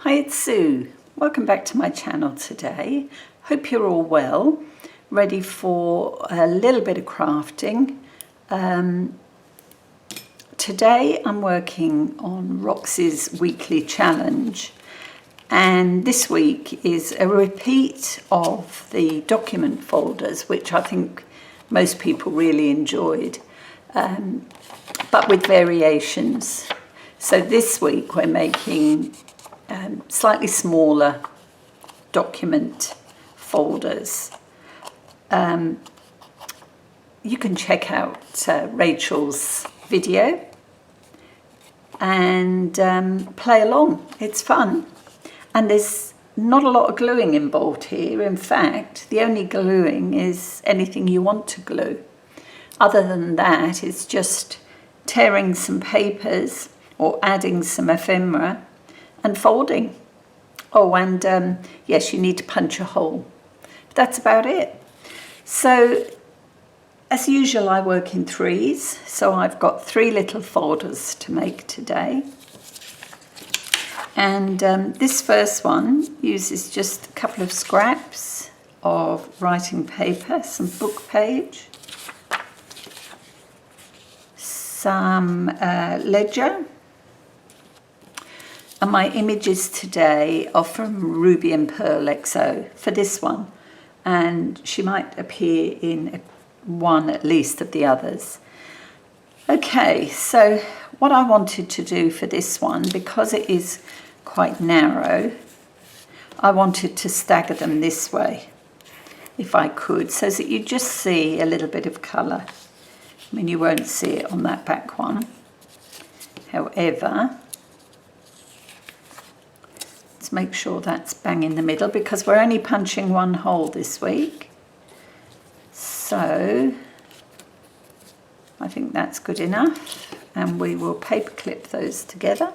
Hi, it's Sue. Welcome back to my channel today. Hope you're all well, ready for a little bit of crafting. Today I'm working on Roxy's weekly challenge, and this week is a repeat of the document folders, which I think most people really enjoyed, but with variations. So this week we're making slightly smaller document folders. You can check out Rachel's video and play along. It's fun, and there's not a lot of gluing involved here. In fact, the only gluing is anything you want to glue. Other than that, it's just tearing some papers or adding some ephemera and folding. Oh, and yes, you need to punch a hole. But that's about it. So, as usual, I work in threes. So I've got 3 little folders to make today. And this first one uses just a couple of scraps of writing paper, some book page, some ledger. And my images today are from Ruby and Pearl XO for this one. And she might appear in one at least of the others. Okay, so what I wanted to do for this one, because it is quite narrow, I wanted to stagger them this way, if I could, so that you just see a little bit of colour. I mean, you won't see it on that back one. However, let's make sure that's bang in the middle, because we're only punching one hole this week. So I think that's good enough, and we will paper clip those together.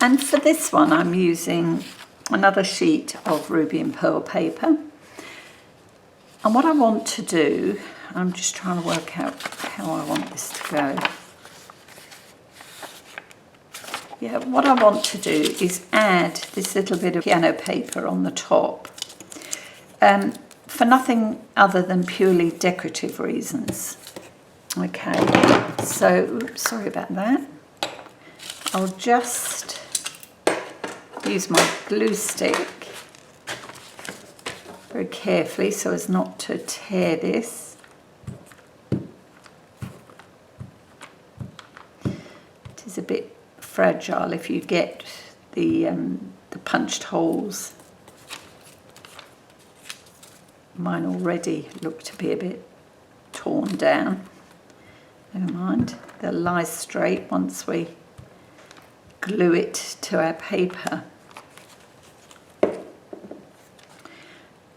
And for this one I'm using another sheet of Ruby and Pearl paper. And what I want to do, I'm just trying to work out how I want this to go. Yeah, what I want to do is add this little bit of piano paper on the top, for nothing other than purely decorative reasons. Okay, so, oops, sorry about that. I'll just use my glue stick very carefully so as not to tear this. It is a bit fragile if you get the punched holes. Mine already look to be a bit torn down. Never mind, they'll lie straight once we glue it to our paper.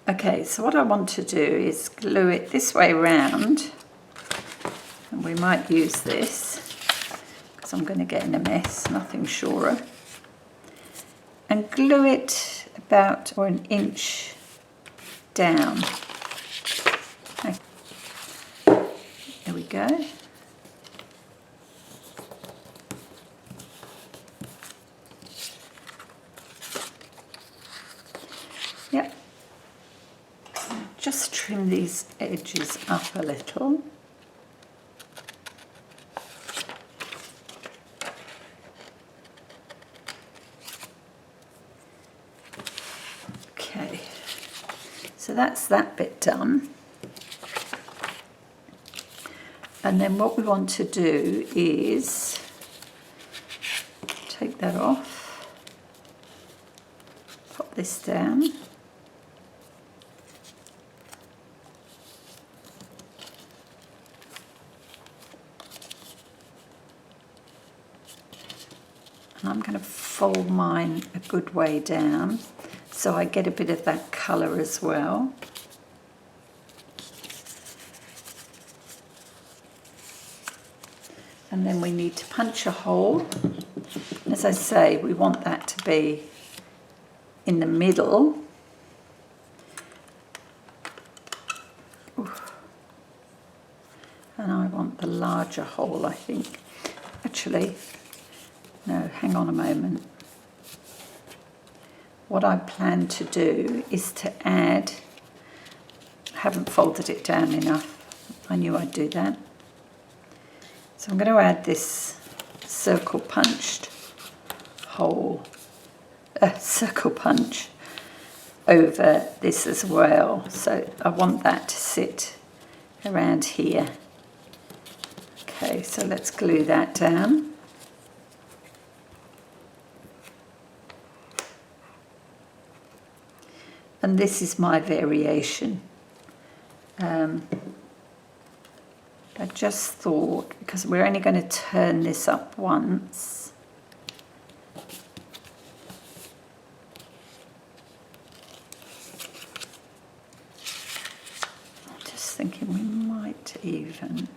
Okay, so what I want to do is glue it this way round, and we might use this because I'm going to get in a mess, nothing surer, and glue it about an inch down. Okay. There we go. Yep. Just trim these edges up a little. Okay, so that's that bit done. And then what we want to do is take that off, pop this down. And I'm going to fold mine a good way down so I get a bit of that colour as well. And then we need to punch a hole. As I say, we want that to be in the middle. And I want the larger hole, I think. Actually, no, hang on a moment. What I plan to do is to add, I haven't folded it down enough. I knew I'd do that. So I'm going to add this circle punched hole, circle punch over this as well. So I want that to sit around here. Okay, so let's glue that down. And this is my variation. I just thought, because we're only going to turn this up once, I'm just thinking we might even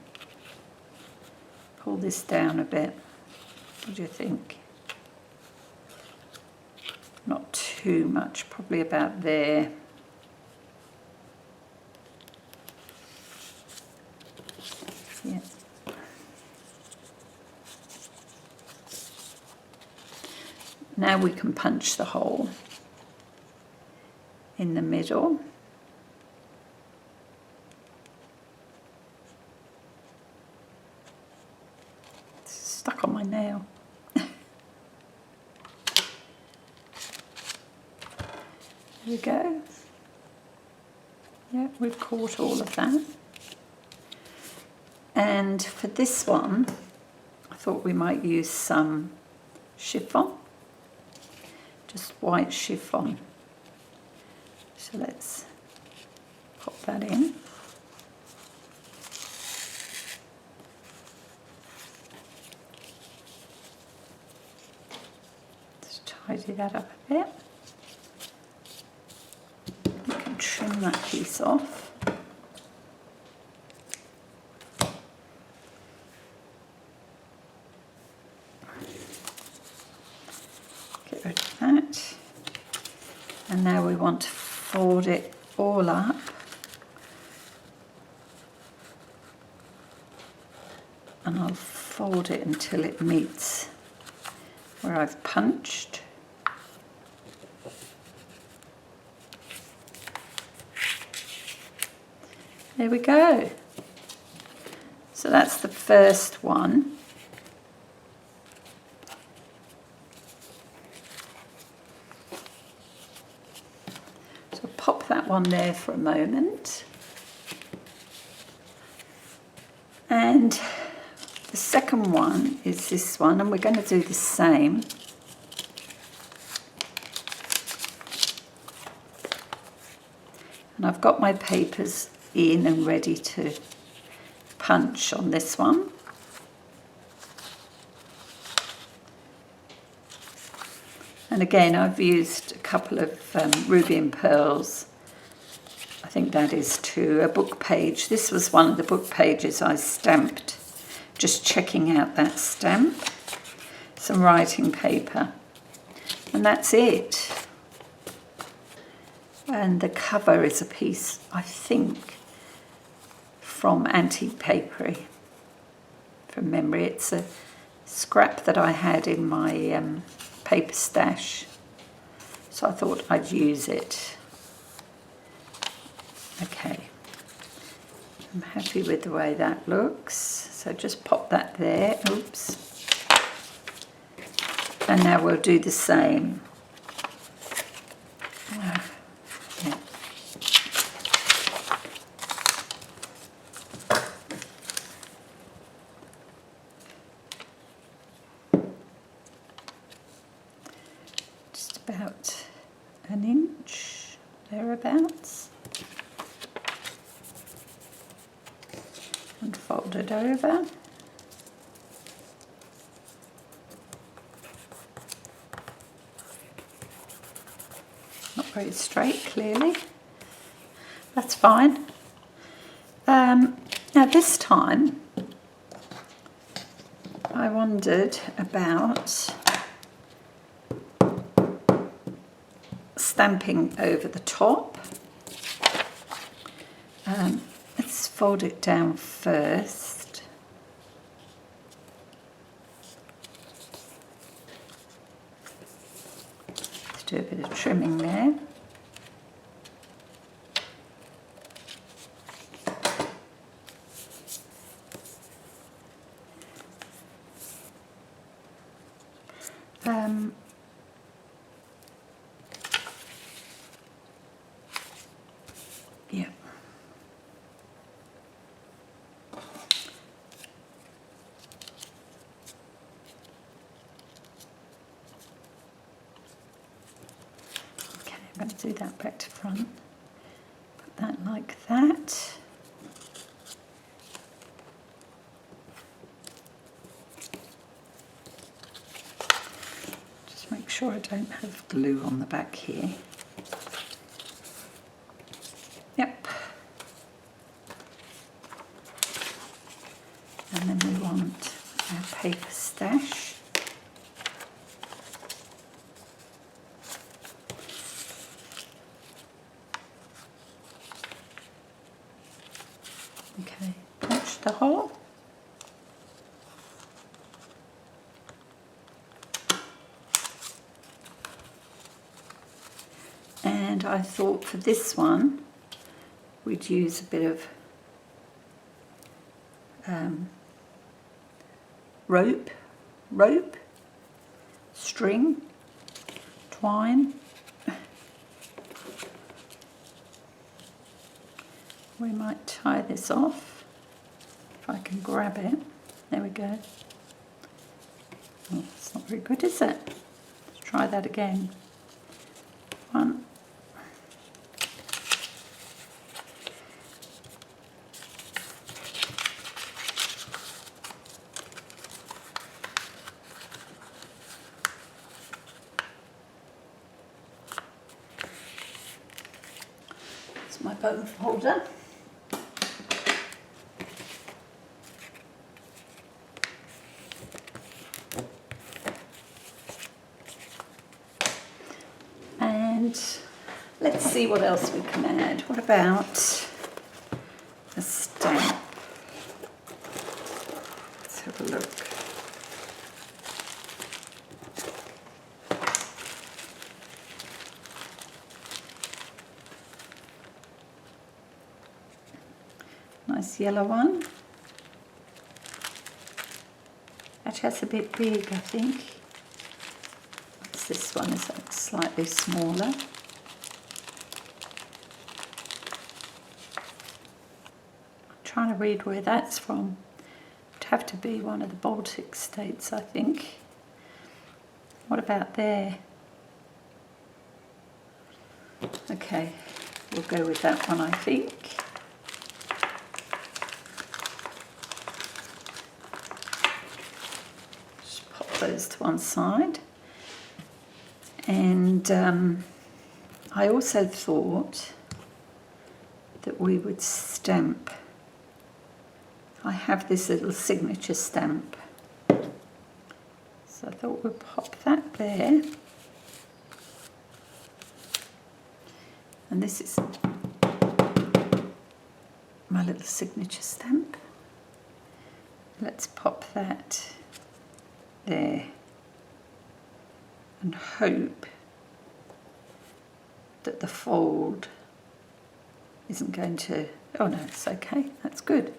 pull this down a bit. What do you think? Not too much, probably about there. Yeah. Now we can punch the hole in the middle. It's stuck on my nail. There we go. Yeah, we've caught all of that. And for this one, I thought we might use some chiffon, just white chiffon. So let's pop that in. Just tidy that up a bit. Trim that piece off. Get rid of that. And now we want to fold it all up. And I'll fold it until it meets where I've punched. There we go. So that's the first one. So pop that one there for a moment. And the second one is this one, and we're going to do the same. And I've got my papers in and ready to punch on this one. And again, I've used a couple of ruby and pearls. I think that is to a book page. This was one of the book pages I stamped, just checking out that stamp. Some writing paper. And that's it. And the cover is a piece, I think, from Antique Papery, from memory. It's a scrap that I had in my paper stash, so I thought I'd use it. Okay, I'm happy with the way that looks, so just pop that there. Oops. And now we'll do the same. Yeah. About an inch, thereabouts, and fold it over. Not very straight, clearly. That's fine. Now this time I wondered about stamping over the top. Let's fold it down first. do a bit of trimming there. Yeah. Okay, I'm going to do that back to front. Put that like that. Just make sure I don't have glue on the back here. Yep. And then we want our paper stash. Okay, punch the hole. And I thought for this one we'd use a bit of rope, string, twine. We might tie this off if I can grab it. There we go. Oh, it's not very good, is it? Let's try that again. One. It's my bone folder. And let's see what else we can add. What about a stamp? Let's have a look. Nice yellow one. Actually, that's a bit big, I think. What's this one? Is that slightly smaller? I'm trying to read where that's from. It'd have to be one of the Baltic states, I think. What about there? Okay, we'll go with that one, I think. Those to one side, and I also thought that we would stamp. I have this little signature stamp, so I thought we'd pop that there, and this is my little signature stamp. Let's pop that there and hope that the fold isn't going to, oh no, it's okay, that's good.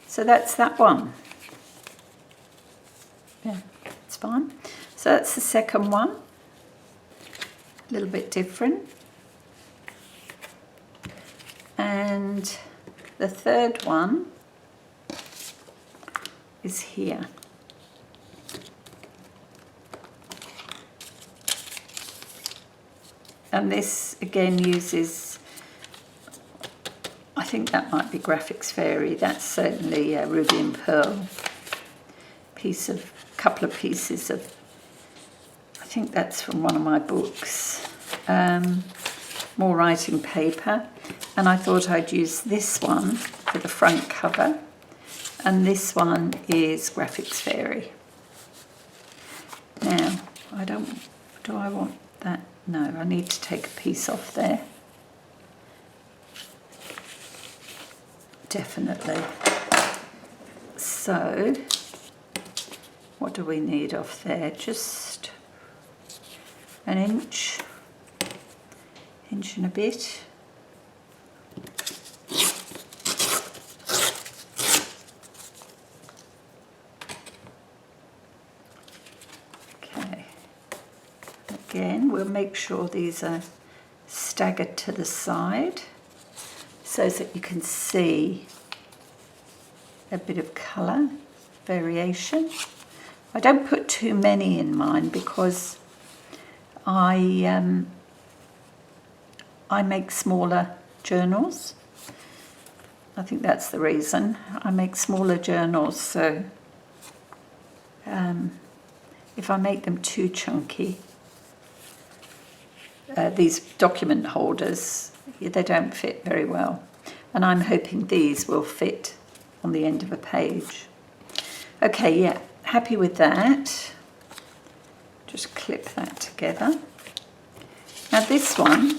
So that's that one. Yeah, it's fine. So that's the second one, a little bit different. And the third one is here. And this again uses, I think that might be Graphics Fairy, that's certainly a Ruby and Pearl couple of pieces of, I think that's from one of my books, more writing paper, and I thought I'd use this one for the front cover, and this one is Graphics Fairy. Now, do I want that? No, I need to take a piece off there. Definitely. So, what do we need off there? Just an inch and a bit. Okay, again we'll make sure these are staggered to the side so that you can see a bit of colour variation. I don't put too many in mine because I make smaller journals. I think that's the reason. I make smaller journals, so if I make them too chunky, these document holders, they don't fit very well. And I'm hoping these will fit on the end of a page. Okay, yeah, happy with that. Just clip that together. Now this one,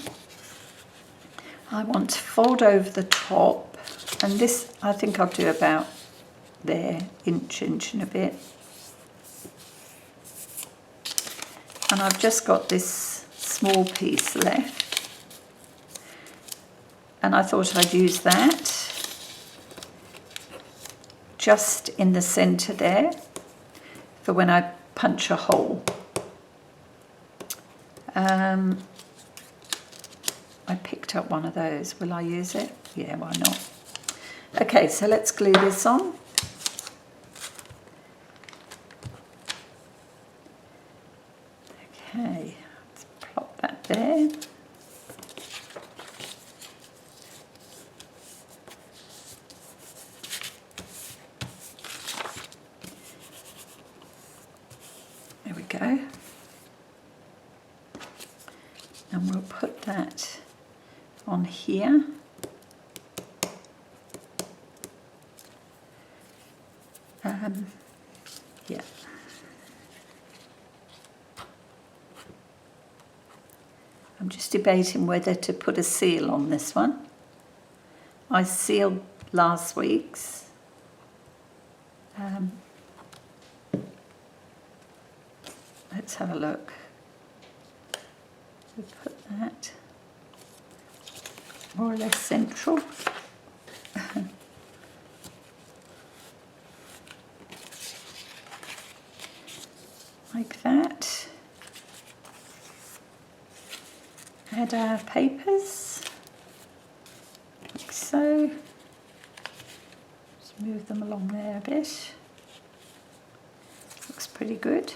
I want to fold over the top, and this I think I'll do about there, inch and a bit. And I've just got this small piece left, and I thought I'd use that just in the centre there for when I punch a hole. I picked up one of those. Will I use it? Yeah, why not? Okay, so let's glue this on. Okay, let's plop that there. There we go. And we'll put that on here. Yeah. I'm just debating whether to put a seal on this one. I sealed last week's. Let's have a look. We put that more or less central. Like that. Add our papers, like so. Just move them along there a bit. Looks pretty good.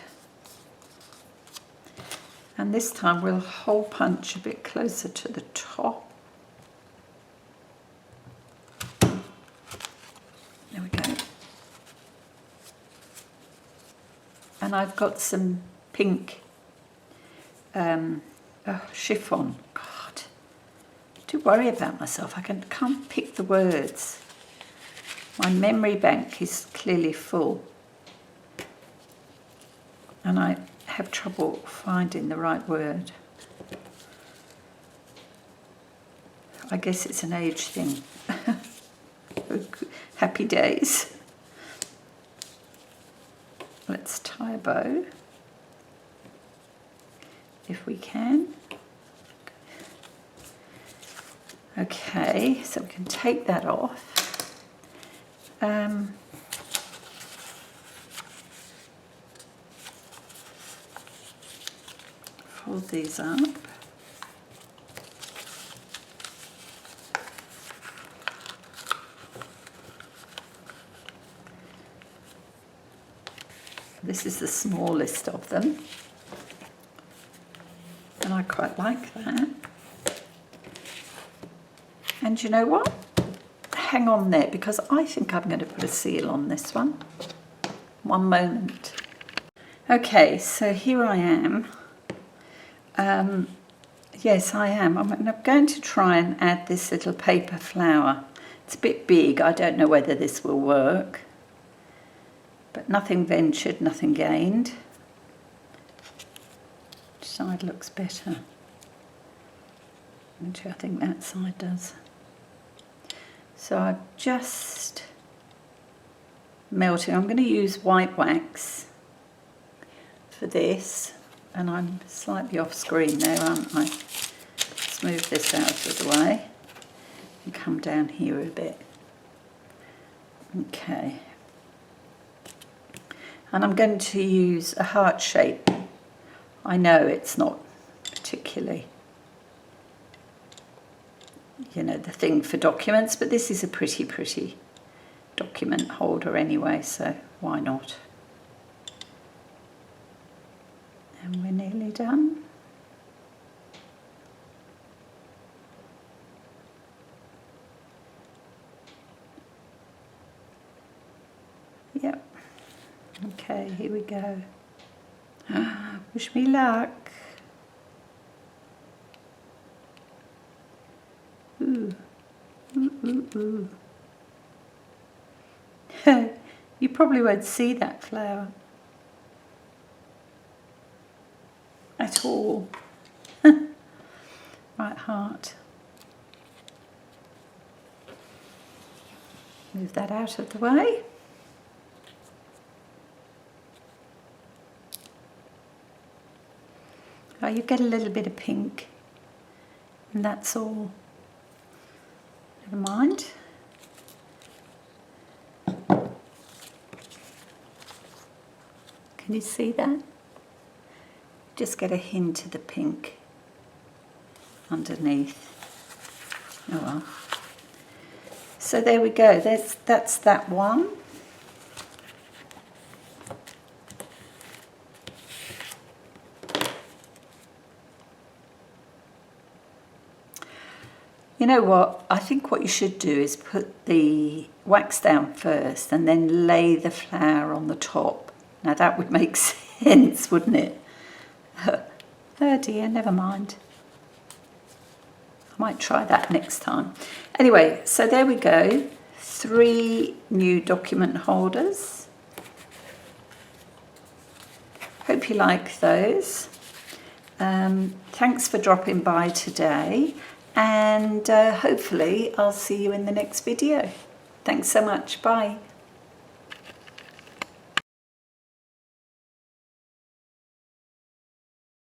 And this time we'll hole punch a bit closer to the top. There we go. And I've got some pink chiffon. God, I do worry about myself. I can't pick the words. My memory bank is clearly full. And I have trouble finding the right word. I guess it's an age thing. Happy days. Let's tie a bow, if we can. Okay, so we can take that off. Fold these up. This is the smallest of them, and I quite like that. And you know what? Hang on there, because I think I'm going to put a seal on this one. One moment. Okay, so here I am. Yes, I am. I'm going to try and add this little paper flower. It's a bit big. I don't know whether this will work. But nothing ventured, nothing gained. Which side looks better? Actually, I think that side does. So I'm just melting. I'm going to use white wax for this. and I'm slightly off screen there, aren't I? Let's move this out of the way and come down here a bit. Okay. And I'm going to use a heart shape. I know it's not particularly, you know, the thing for documents, but this is a pretty document holder anyway, so why not? And we're nearly done. Yep. Okay, here we go. Wish me luck. Ooh. Ooh, ooh, ooh. You probably won't see that flower at all. Right, heart. Move that out of the way. Oh, you get a little bit of pink, and that's all. Never mind. Can you see that? Just get a hint of the pink underneath. Oh well. So there we go. That's that one. You know what? I think what you should do is put the wax down first and then lay the flower on the top. Now that would make sense, wouldn't it? Oh dear, never mind. I might try that next time. Anyway, so there we go. 3 new document holders. Hope you like those. Thanks for dropping by today. And hopefully I'll see you in the next video. Thanks so much. Bye.